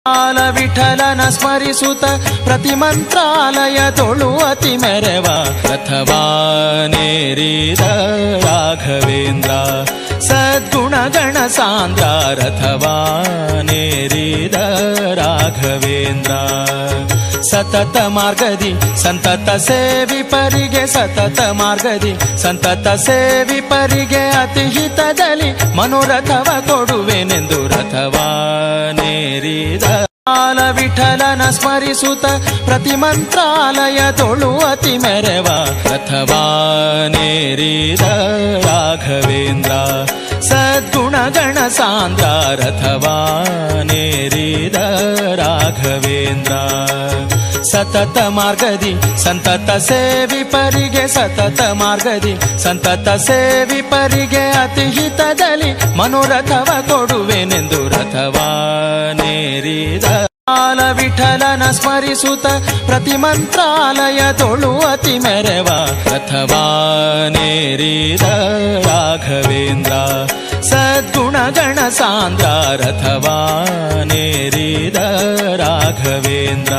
ಬಾಲ ವಿಠಲನ ಸ್ಮರಿಸುತ್ತ ಪ್ರತಿ ಮಂತ್ರಾಲಯ ತೊಳುವತಿ ಮೆರವ ರಥವಾನೇರಿದ ರಾಘವೇಂದ್ರ ಸದ್ಗುಣಗಣ ಸಾಂದ್ರ ರಥವಾನೇರಿದ ರಾಘವೇಂದ್ರ ಸತತ ಮಾರ್ಗದಿ ಸಂತತ ಸೇವಿಪರಿಗೆ ಸತತ ಮಾರ್ಗದಿ ಸಂತತ ಸೇವಿಪರಿಗೆ ಅತಿ ಹಿತದಲ್ಲಿ ಮನೋರಥವ ಕೊಡುವೆನೆಂದು ರಥವಾನೇರಿದ ಬಾಲ ವಿಠಲನ ಸ್ಮರಿಸುತ್ತ ಪ್ರತಿ ಮಂತ್ರಾಲಯ ತೊಳುವತಿ ಮೆರವ ರಥವಾನೇರಿದ ರಾಘವೇಂದ್ರ ಸದ್ಗುಣಗಣ ಸಾಂದ್ರ ರಥವಾನೇರಿದ ರಾಘವೇಂದ್ರ ಸತತ ಮಾರ್ಗದಿ ಸಂತತ ಸೇವಿಪರಿಗೆ ಸತತ ಮಾರ್ಗದಿ ಸಂತತ ಸೇವಿಪರಿಗೆ ಅತಿ ಹಿತದಲ್ಲಿ ಮನೋರಥವ ಕೊಡುವೆನೆಂದು ರಥವಾನೇರಿದ ಬಾಲ ವಿಠಲನ ಸ್ಮರಿಸುತ್ತ ಪ್ರತಿ ಮಂತ್ರಾಲಯ ತೊಳುವತಿ ಮೆರವ ರಥವಾನೇರಿದ ರಾಘವೇಂದ್ರ ಸದ್ಗುಣಗಣ ಸಾಂದ್ರ ರಥವಾನೇರಿದ ರಾಘವೇಂದ್ರ